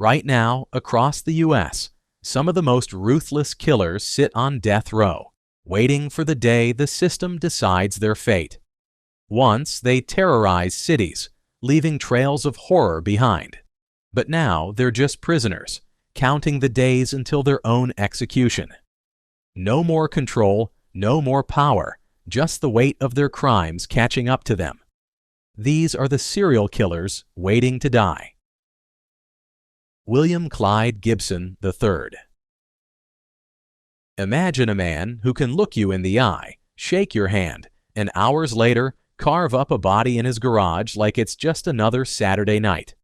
Right now, across the U.S., some of the most ruthless killers sit on death row, waiting for the day the system decides their fate. Once, they terrorized cities, leaving trails of horror behind. But now, they're just prisoners, counting the days until their own execution. No more control, no more power, just the weight of their crimes catching up to them. These are the serial killers waiting to die. William Clyde Gibson III. Imagine a man who can look you in the eye, shake your hand, and hours later carve up a body in his garage like it's just another Saturday night.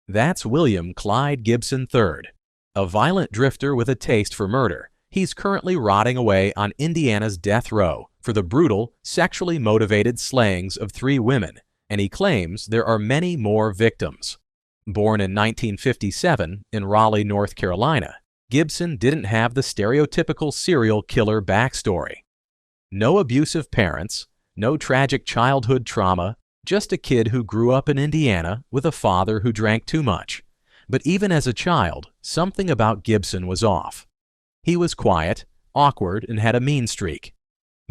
That's William Clyde Gibson III, a violent drifter with a taste for murder. He's currently rotting away on Indiana's death row for the brutal, sexually motivated slayings of 3 women, and he claims there are many more victims. Born in 1957 in Raleigh, North Carolina, Gibson didn't have the stereotypical serial killer backstory. No abusive parents, no tragic childhood trauma, just a kid who grew up in Indiana with a father who drank too much. But even as a child, something about Gibson was off. He was quiet, awkward, and had a mean streak.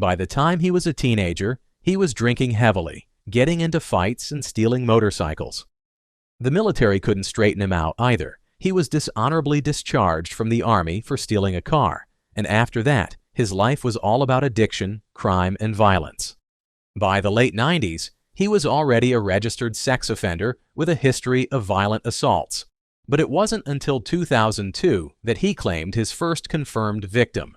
By the time he was a teenager, he was drinking heavily, getting into fights and stealing motorcycles. The military couldn't straighten him out either. He was dishonorably discharged from the Army for stealing a car, and after that, his life was all about addiction, crime, and violence. By the late 90s, he was already a registered sex offender with a history of violent assaults. But it wasn't until 2002 that he claimed his first confirmed victim.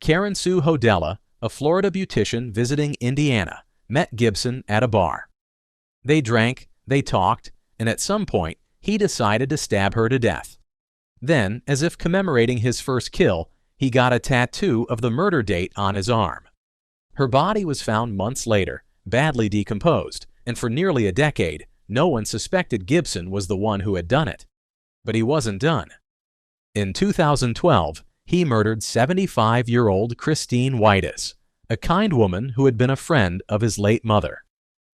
Karen Sue Hodella, a Florida beautician visiting Indiana, met Gibson at a bar. They drank, they talked, and at some point, he decided to stab her to death. Then, as if commemorating his first kill, he got a tattoo of the murder date on his arm. Her body was found months later, badly decomposed, and for nearly a decade, no one suspected Gibson was the one who had done it. But he wasn't done. In 2012, he murdered 75-year-old Christine Whitus, a kind woman who had been a friend of his late mother.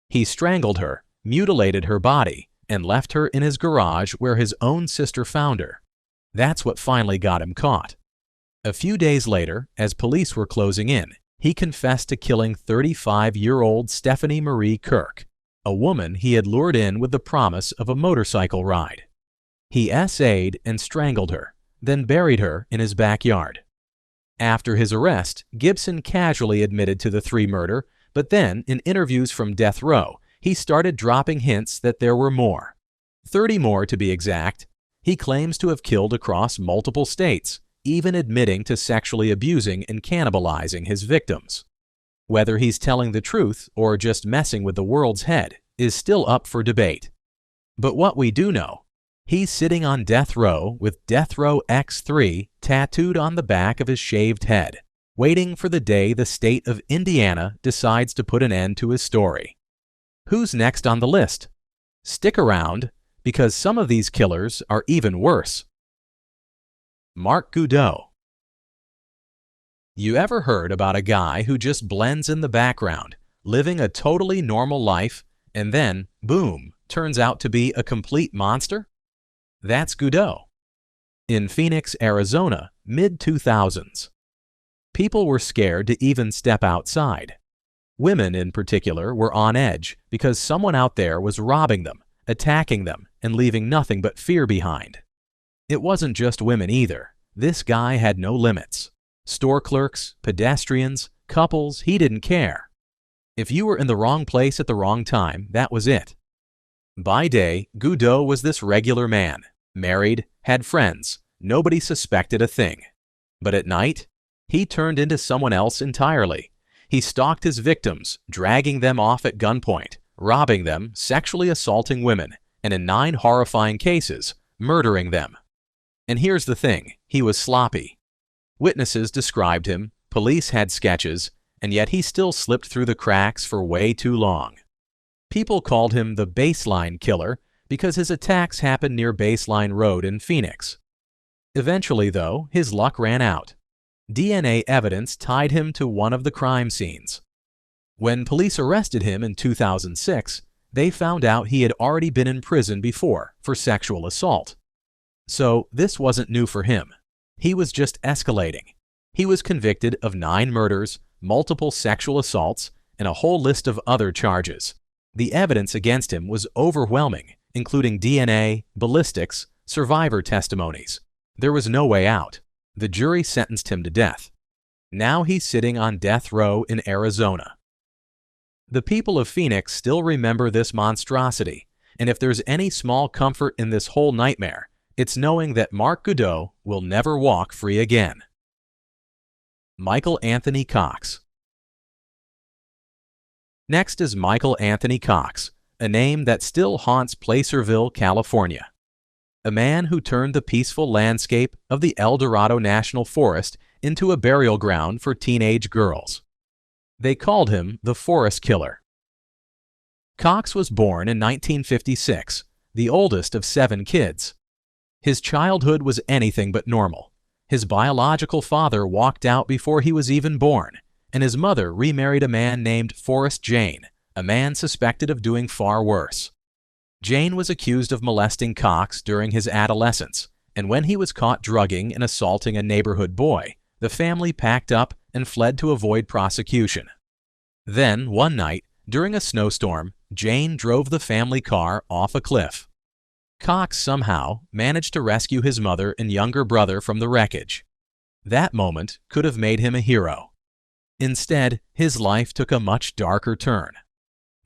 He strangled her, mutilated her body, and left her in his garage where his own sister found her. That's what finally got him caught. A few days later, as police were closing in, he confessed to killing 35-year-old Stephanie Marie Kirk, a woman he had lured in with the promise of a motorcycle ride. He essayed and strangled her, then buried her in his backyard. After his arrest, Gibson casually admitted to the 3 murder, but then, in interviews from death row, he started dropping hints that there were more. 30 more to be exact. He claims to have killed across multiple states, even admitting to sexually abusing and cannibalizing his victims. Whether he's telling the truth or just messing with the world's head is still up for debate. But what we do know, he's sitting on death row with Death Row X3 tattooed on the back of his shaved head, waiting for the day the state of Indiana decides to put an end to his story. Who's next on the list? Stick around, because some of these killers are even worse. Mark Goudeau. You ever heard about a guy who just blends in the background, living a totally normal life, and then, boom, turns out to be a complete monster? That's Goudeau. In Phoenix, Arizona, mid-2000s. People were scared to even step outside. Women, in particular, were on edge because someone out there was robbing them, attacking them, and leaving nothing but fear behind. It wasn't just women either. This guy had no limits. Store clerks, pedestrians, couples, he didn't care. If you were in the wrong place at the wrong time, that was it. By day, Goudeau was this regular man, married, had friends, nobody suspected a thing. But at night, he turned into someone else entirely. He stalked his victims, dragging them off at gunpoint, robbing them, sexually assaulting women, and in 9 horrifying cases, murdering them. And here's the thing, he was sloppy. Witnesses described him, police had sketches, and yet he still slipped through the cracks for way too long. People called him the Baseline Killer because his attacks happened near Baseline Road in Phoenix. Eventually, though, his luck ran out. DNA evidence tied him to one of the crime scenes. When police arrested him in 2006, they found out he had already been in prison before for sexual assault. So this wasn't new for him. He was just escalating. He was convicted of 9 murders, multiple sexual assaults, and a whole list of other charges. The evidence against him was overwhelming, including DNA, ballistics, survivor testimonies. There was no way out. The jury sentenced him to death. Now he's sitting on death row in Arizona. The people of Phoenix still remember this monstrosity, and if there's any small comfort in this whole nightmare, it's knowing that Mark Godot will never walk free again. Michael Anthony Cox. Next is Michael Anthony Cox, a name that still haunts Placerville, California. A man who turned the peaceful landscape of the El Dorado National Forest into a burial ground for teenage girls. They called him the Forest Killer. Cox was born in 1956, the oldest of 7 kids. His childhood was anything but normal. His biological father walked out before he was even born, and his mother remarried a man named Forrest Jane, a man suspected of doing far worse. Jane was accused of molesting Cox during his adolescence, and when he was caught drugging and assaulting a neighborhood boy, the family packed up and fled to avoid prosecution. Then, one night, during a snowstorm, Jane drove the family car off a cliff. Cox somehow managed to rescue his mother and younger brother from the wreckage. That moment could have made him a hero. Instead, his life took a much darker turn.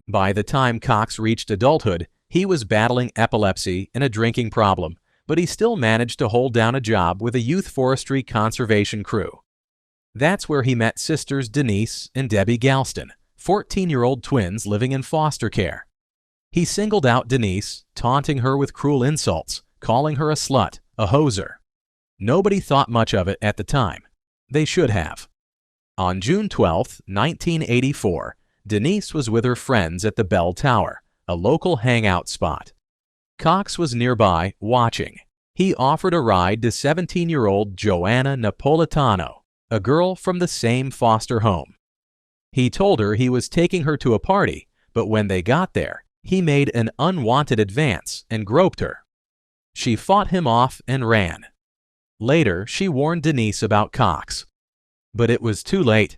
By the time Cox reached adulthood, he was battling epilepsy and a drinking problem, but he still managed to hold down a job with a youth forestry conservation crew. That's where he met sisters Denise and Debbie Galston, 14-year-old twins living in foster care. He singled out Denise, taunting her with cruel insults, calling her a slut, a hoser. Nobody thought much of it at the time. They should have. On June 12, 1984, Denise was with her friends at the Bell Tower, a local hangout spot. Cox was nearby, watching. He offered a ride to 17-year-old Joanna Napolitano, a girl from the same foster home. He told her he was taking her to a party, but when they got there, he made an unwanted advance and groped her. She fought him off and ran. Later, she warned Denise about Cox. But it was too late.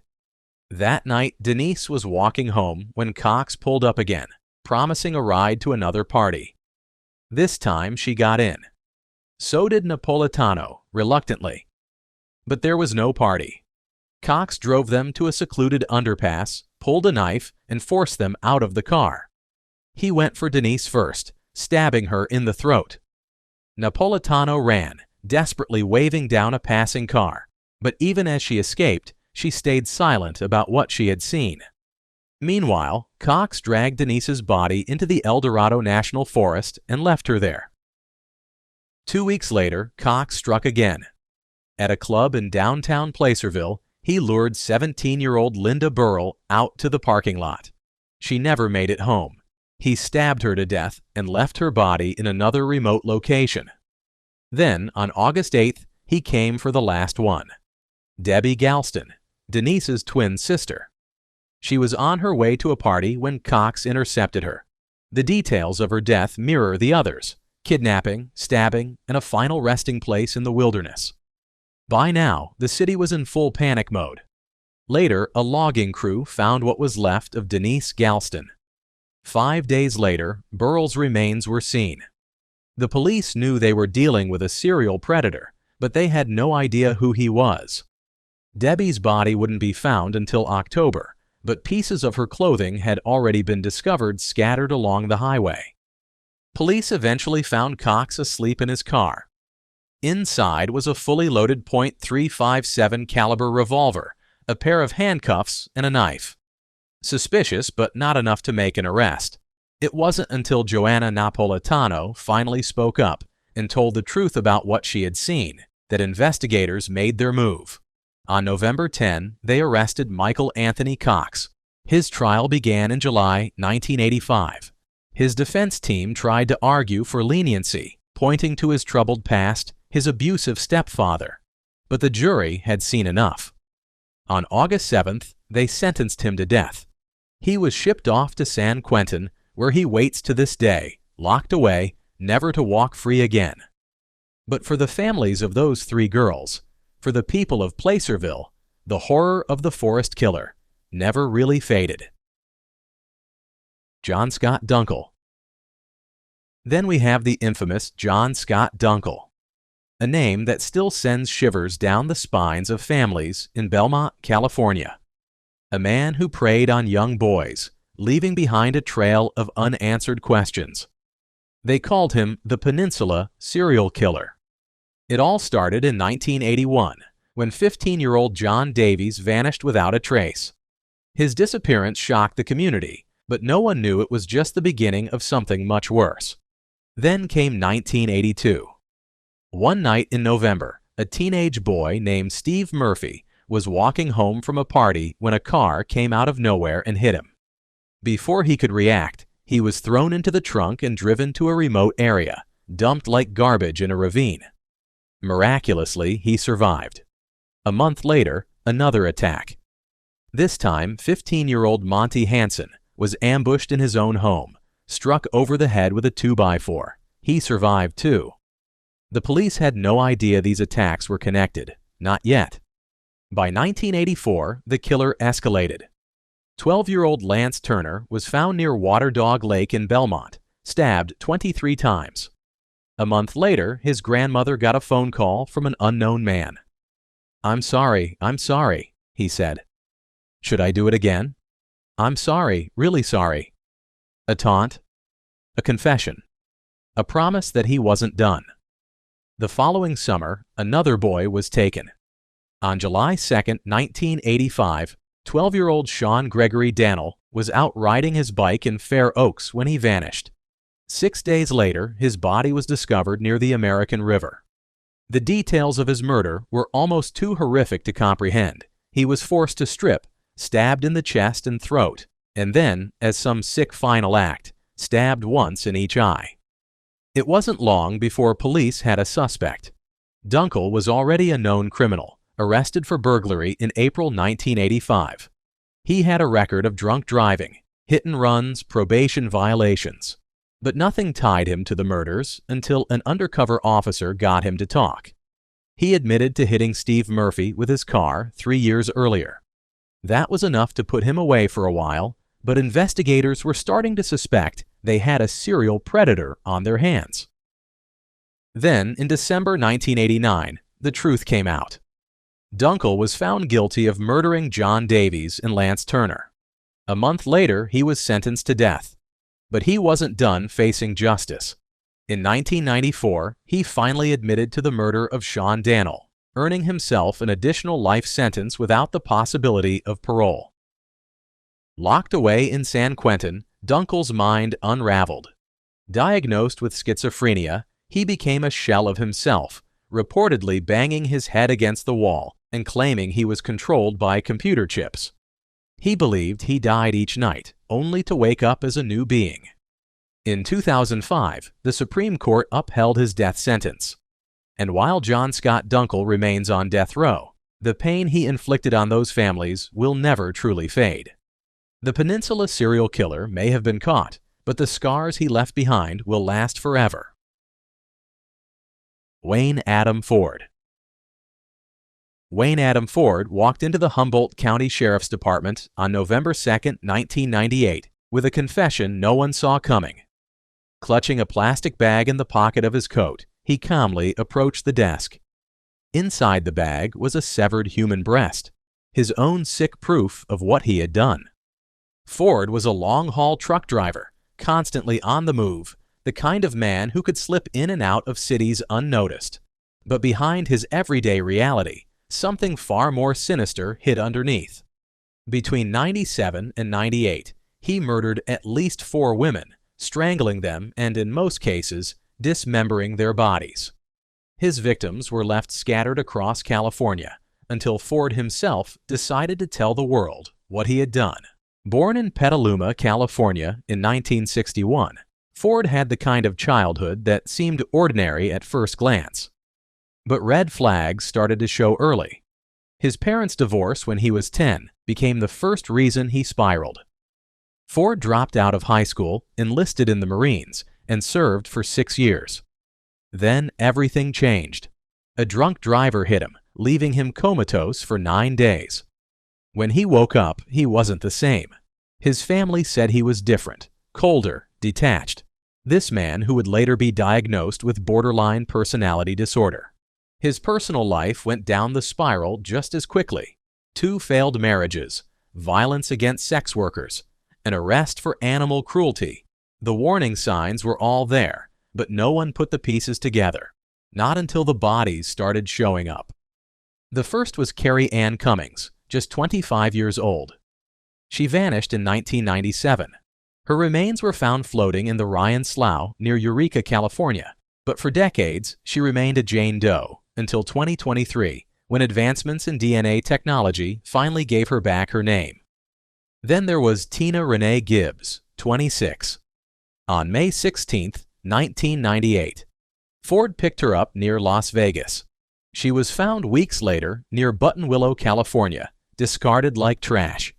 That night, Denise was walking home when Cox pulled up again, promising a ride to another party. This time, she got in. So did Napolitano, reluctantly. But there was no party. Cox drove them to a secluded underpass, pulled a knife, and forced them out of the car. He went for Denise first, stabbing her in the throat. Napolitano ran, desperately waving down a passing car, but even as she escaped, she stayed silent about what she had seen. Meanwhile, Cox dragged Denise's body into the El Dorado National Forest and left her there. 2 weeks later, Cox struck again. At a club in downtown Placerville, he lured 17-year-old Linda Burrell out to the parking lot. She never made it home. He stabbed her to death and left her body in another remote location. Then, on August 8th, he came for the last one. Debbie Galston, Denise's twin sister. She was on her way to a party when Cox intercepted her. The details of her death mirror the others: kidnapping, stabbing, and a final resting place in the wilderness. By now, the city was in full panic mode. Later, a logging crew found what was left of Denise Galston. 5 days later, Burrell's remains were seen. The police knew they were dealing with a serial predator, but they had no idea who he was. Debbie's body wouldn't be found until October, but pieces of her clothing had already been discovered scattered along the highway. Police eventually found Cox asleep in his car. Inside was a fully loaded .357 caliber revolver, a pair of handcuffs, and a knife. Suspicious, but not enough to make an arrest. It wasn't until Joanna Napolitano finally spoke up and told the truth about what she had seen that investigators made their move. On November 10, they arrested Michael Anthony Cox. His trial began in July 1985. His defense team tried to argue for leniency, pointing to his troubled past, his abusive stepfather. But the jury had seen enough. On August 7th, they sentenced him to death. He was shipped off to San Quentin, where he waits to this day, locked away, never to walk free again. But for the families of those 3 girls, for the people of Placerville, the horror of the forest killer never really faded. John Scott Dunkel. Then we have the infamous John Scott Dunkel, a name that still sends shivers down the spines of families in Belmont, California. A man who preyed on young boys, leaving behind a trail of unanswered questions. They called him the Peninsula Serial Killer. It all started in 1981, when 15-year-old John Davies vanished without a trace. His disappearance shocked the community, but no one knew it was just the beginning of something much worse. Then came 1982. One night in November, a teenage boy named Steve Murphy was walking home from a party when a car came out of nowhere and hit him. Before he could react, he was thrown into the trunk and driven to a remote area, dumped like garbage in a ravine. Miraculously, he survived. A month later, another attack. This time, 15-year-old Monty Hansen was ambushed in his own home, struck over the head with a 2x4. He survived too. The police had no idea these attacks were connected, not yet. By 1984, the killer escalated. 12-year-old Lance Turner was found near Water Dog Lake in Belmont, stabbed 23 times. A month later, his grandmother got a phone call from an unknown man. I'm sorry," he said. "Should I do it again?" "I'm sorry, really sorry." A taunt, a confession, a promise that he wasn't done. The following summer, another boy was taken. On July 2, 1985, 12-year-old Sean Gregory Dannell was out riding his bike in Fair Oaks when he vanished. 6 days later, his body was discovered near the American River. The details of his murder were almost too horrific to comprehend. He was forced to strip, stabbed in the chest and throat, and then, as some sick final act, stabbed once in each eye. It wasn't long before police had a suspect. Dunkel was already a known criminal, arrested for burglary in April 1985. He had a record of drunk driving, hit and runs, probation violations. But nothing tied him to the murders until an undercover officer got him to talk. He admitted to hitting Steve Murphy with his car 3 years earlier. That was enough to put him away for a while, but investigators were starting to suspect they had a serial predator on their hands. Then, in December 1989, the truth came out. Dunkel was found guilty of murdering John Davies and Lance Turner. A month later, he was sentenced to death. But he wasn't done facing justice. In 1994, he finally admitted to the murder of Sean Dannell, earning himself an additional life sentence without the possibility of parole. Locked away in San Quentin, Dunkel's mind unraveled. Diagnosed with schizophrenia, he became a shell of himself, reportedly banging his head against the wall and claiming he was controlled by computer chips. He believed he died each night, only to wake up as a new being. In 2005, the Supreme Court upheld his death sentence. And while John Scott Dunkel remains on death row, the pain he inflicted on those families will never truly fade. The Peninsula serial killer may have been caught, but the scars he left behind will last forever. Wayne Adam Ford. Wayne Adam Ford walked into the Humboldt County Sheriff's Department on November 2, 1998, with a confession no one saw coming. Clutching a plastic bag in the pocket of his coat, he calmly approached the desk. Inside the bag was a severed human breast, his own sick proof of what he had done. Ford was a long-haul truck driver, constantly on the move, the kind of man who could slip in and out of cities unnoticed. But behind his everyday reality, something far more sinister hid underneath. Between 97 and 98, he murdered at least 4 women, strangling them and, in most cases, dismembering their bodies. His victims were left scattered across California until Ford himself decided to tell the world what he had done. Born in Petaluma, California in 1961, Ford had the kind of childhood that seemed ordinary at first glance. But red flags started to show early. His parents' divorce when he was 10 became the first reason he spiraled. Ford dropped out of high school, enlisted in the Marines, and served for 6 years. Then everything changed. A drunk driver hit him, leaving him comatose for 9 days. When he woke up, he wasn't the same. His family said he was different, colder, detached. This man who would later be diagnosed with borderline personality disorder. His personal life went down the spiral just as quickly. 2 failed marriages, violence against sex workers, an arrest for animal cruelty. The warning signs were all there, but no one put the pieces together. Not until the bodies started showing up. The first was Carrie Ann Cummings, just 25 years old. She vanished in 1997. Her remains were found floating in the Ryan Slough near Eureka, California, but for decades she remained a Jane Doe until 2023, when advancements in DNA technology finally gave her back her name. Then there was Tina Renee Gibbs, 26. On May 16, 1998, Ford picked her up near Las Vegas. She was found weeks later near Buttonwillow, California, discarded like trash.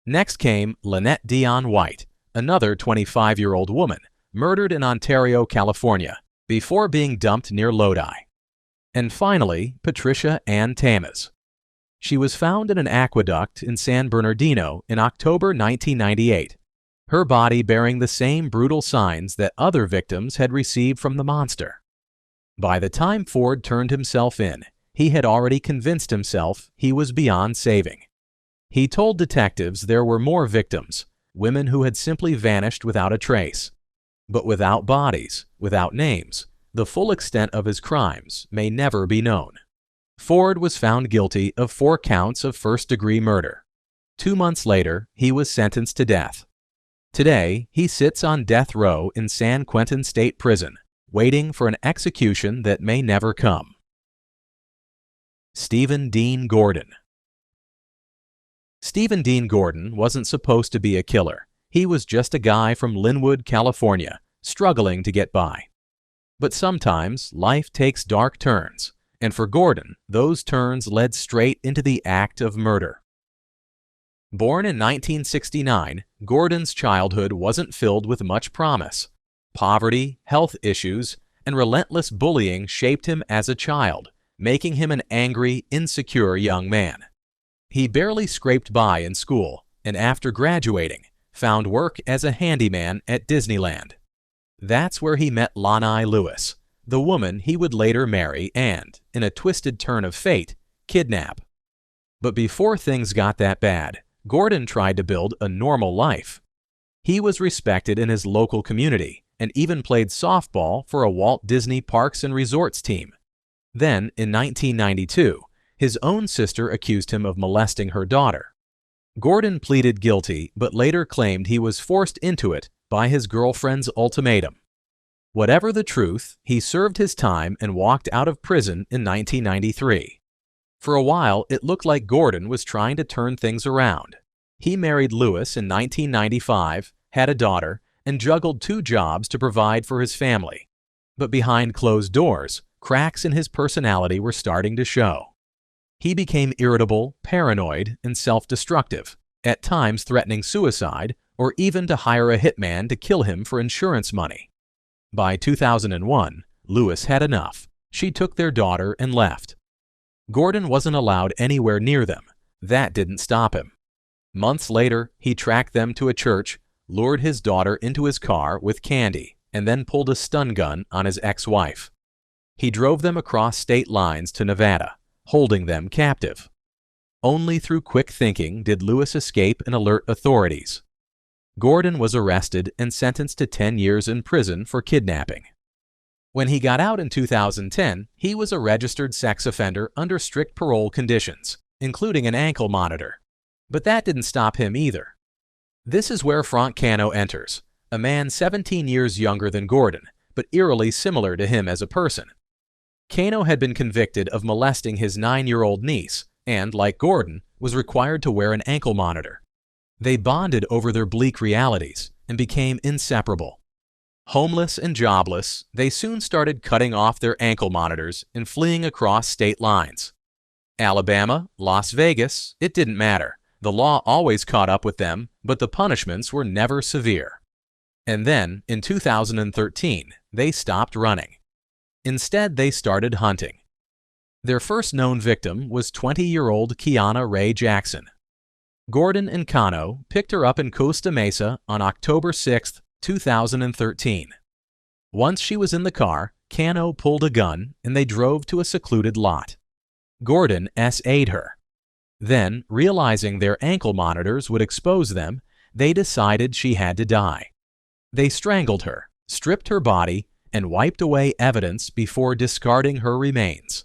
Next came Lynette Dion White, another 25-year-old woman, murdered in Ontario, California, before being dumped near Lodi. And finally, Patricia Ann Tamez. She was found in an aqueduct in San Bernardino in October 1998, her body bearing the same brutal signs that other victims had received from the monster. By the time Ford turned himself in, he had already convinced himself he was beyond saving. He told detectives there were more victims, women who had simply vanished without a trace. But without bodies, without names, the full extent of his crimes may never be known. Ford was found guilty of 4 counts of first-degree murder. 2 months later, he was sentenced to death. Today, he sits on death row in San Quentin State Prison, waiting for an execution that may never come. Stephen Dean Gordon. Stephen Dean Gordon wasn't supposed to be a killer. He was just a guy from Linwood, California, struggling to get by. But sometimes life takes dark turns, and for Gordon, those turns led straight into the act of murder. Born in 1969, Gordon's childhood wasn't filled with much promise. Poverty, health issues, and relentless bullying shaped him as a child, making him an angry, insecure young man. He barely scraped by in school, and after graduating, found work as a handyman at Disneyland. That's where he met Lonnie Lewis, the woman he would later marry and, in a twisted turn of fate, kidnap. But before things got that bad, Gordon tried to build a normal life. He was respected in his local community and even played softball for a Walt Disney Parks and Resorts team. Then, in 1992, his own sister accused him of molesting her daughter. Gordon pleaded guilty but later claimed he was forced into it by his girlfriend's ultimatum. Whatever the truth, he served his time and walked out of prison in 1993. For a while, it looked like Gordon was trying to turn things around. He married Lewis in 1995, had a daughter, and juggled 2 jobs to provide for his family. But behind closed doors, cracks in his personality were starting to show. He became irritable, paranoid, and self-destructive, at times threatening suicide or even to hire a hitman to kill him for insurance money. By 2001, Lewis had enough. She took their daughter and left. Gordon wasn't allowed anywhere near them. That didn't stop him. Months later, he tracked them to a church, lured his daughter into his car with candy, and then pulled a stun gun on his ex-wife. He drove them across state lines to Nevada, holding them captive. Only through quick thinking did Lewis escape and alert authorities. Gordon was arrested and sentenced to 10 years in prison for kidnapping. When he got out in 2010, he was a registered sex offender under strict parole conditions, including an ankle monitor. But that didn't stop him either. This is where Frank Cano enters, a man 17 years younger than Gordon, but eerily similar to him as a person. Cano had been convicted of molesting his 9-year-old niece and, like Gordon, was required to wear an ankle monitor. They bonded over their bleak realities and became inseparable. Homeless and jobless, they soon started cutting off their ankle monitors and fleeing across state lines. Alabama, Las Vegas, it didn't matter. The law always caught up with them, but the punishments were never severe. And then, in 2013, they stopped running. Instead, they started hunting. Their first known victim was 20-year-old Kiana Ray Jackson. Gordon and Cano picked her up in Costa Mesa on October 6, 2013. Once she was in the car, Cano pulled a gun and they drove to a secluded lot. Gordon SA'd her. Then, realizing their ankle monitors would expose them, they decided she had to die. They strangled her, stripped her body, and wiped away evidence before discarding her remains.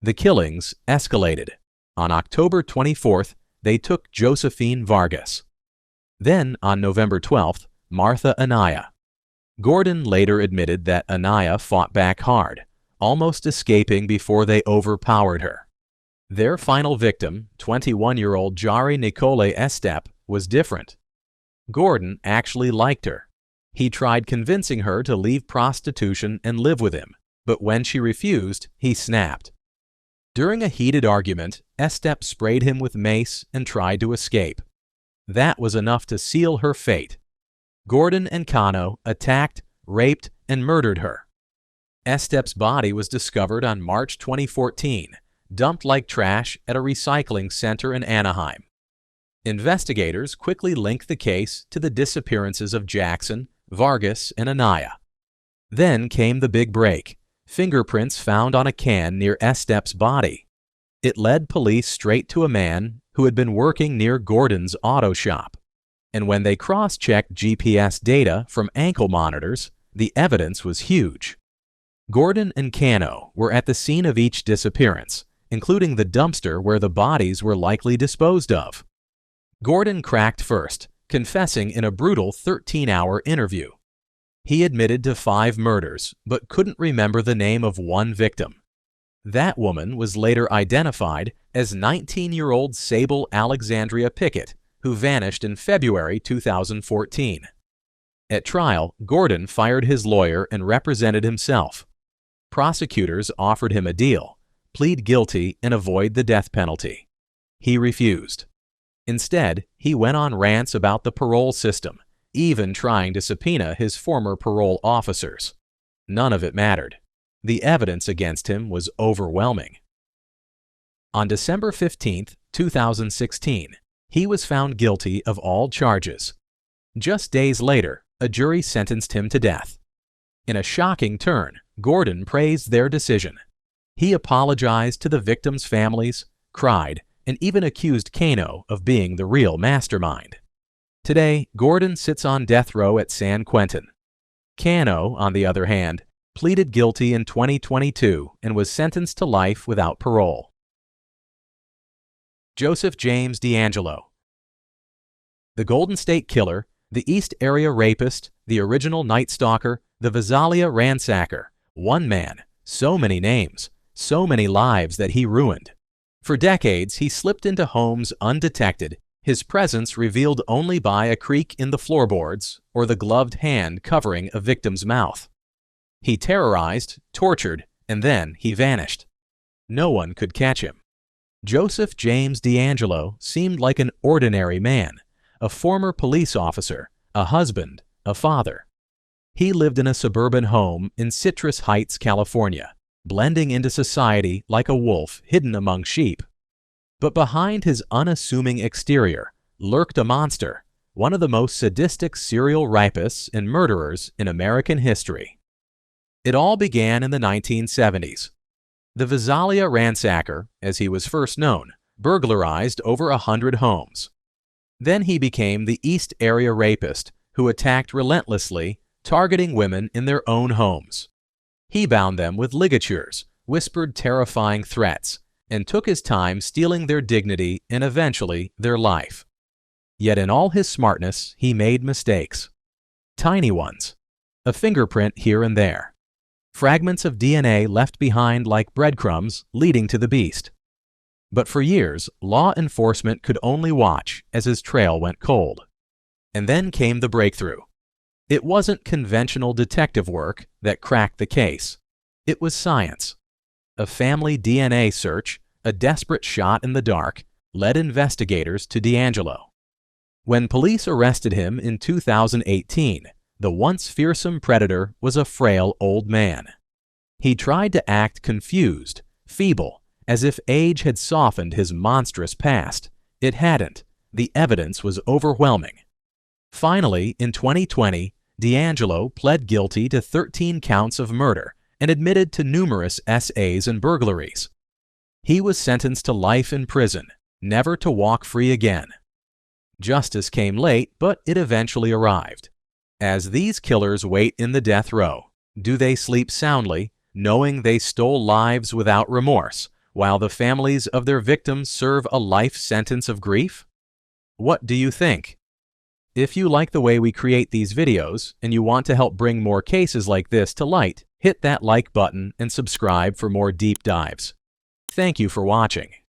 The killings escalated. On October 24th, they took Josephine Vargas. Then, on November 12th, Martha Anaya. Gordon later admitted that Anaya fought back hard, almost escaping before they overpowered her. Their final victim, 21-year-old Jari Nicole Estep, was different. Gordon actually liked her. He tried convincing her to leave prostitution and live with him, but when she refused, he snapped. During a heated argument, Estep sprayed him with mace and tried to escape. That was enough to seal her fate. Gordon and Cano attacked, raped, and murdered her. Estep's body was discovered on March 2014, dumped like trash at a recycling center in Anaheim. Investigators quickly linked the case to the disappearances of Jackson, Vargas, and Anaya. Then came the big break: fingerprints found on a can near Estep's body. It led police straight to a man who had been working near Gordon's auto shop. And when they cross-checked GPS data from ankle monitors, the evidence was huge. Gordon and Cano were at the scene of each disappearance, including the dumpster where the bodies were likely disposed of. Gordon cracked first, confessing in a brutal 13-hour interview. He admitted to 5 murders, but couldn't remember the name of one victim. That woman was later identified as 19-year-old Sable Alexandria Pickett, who vanished in February 2014. At trial, Gordon fired his lawyer and represented himself. Prosecutors offered him a deal: plead guilty and avoid the death penalty. He refused. Instead, he went on rants about the parole system, even trying to subpoena his former parole officers. None of it mattered. The evidence against him was overwhelming. On December 15, 2016, he was found guilty of all charges. Just days later, a jury sentenced him to death. In a shocking turn, Gordon praised their decision. He apologized to the victims' families, cried, and even accused Cano of being the real mastermind. Today, Gordon sits on death row at San Quentin. Cano, on the other hand, pleaded guilty in 2022 and was sentenced to life without parole. Joseph James DeAngelo. The Golden State Killer, the East Area Rapist, the original Night Stalker, the Visalia Ransacker. One man, so many names, so many lives that he ruined. For decades, he slipped into homes undetected, his presence revealed only by a creak in the floorboards or the gloved hand covering a victim's mouth. He terrorized, tortured, and then he vanished. No one could catch him. Joseph James DeAngelo seemed like an ordinary man, a former police officer, a husband, a father. He lived in a suburban home in Citrus Heights, California, blending into society like a wolf hidden among sheep. But behind his unassuming exterior lurked a monster, one of the most sadistic serial rapists and murderers in American history. It all began in the 1970s. The Visalia Ransacker, as he was first known, burglarized over 100 homes. Then he became the East Area Rapist, who attacked relentlessly, targeting women in their own homes. He bound them with ligatures, whispered terrifying threats, and took his time stealing their dignity and eventually their life. Yet in all his smartness, he made mistakes. Tiny ones. A fingerprint here and there. Fragments of DNA left behind like breadcrumbs leading to the beast. But for years, law enforcement could only watch as his trail went cold. And then came the breakthrough. It wasn't conventional detective work that cracked the case. It was science. A family DNA search, a desperate shot in the dark, led investigators to DeAngelo. When police arrested him in 2018, the once fearsome predator was a frail old man. He tried to act confused, feeble, as if age had softened his monstrous past. It hadn't. The evidence was overwhelming. Finally, in 2020, D'Angelo pled guilty to 13 counts of murder and admitted to numerous SAs and burglaries. He was sentenced to life in prison, never to walk free again. Justice came late, but it eventually arrived. As these killers wait in the death row, do they sleep soundly, knowing they stole lives without remorse, while the families of their victims serve a life sentence of grief? What do you think? If you like the way we create these videos and you want to help bring more cases like this to light, hit that like button and subscribe for more deep dives. Thank you for watching.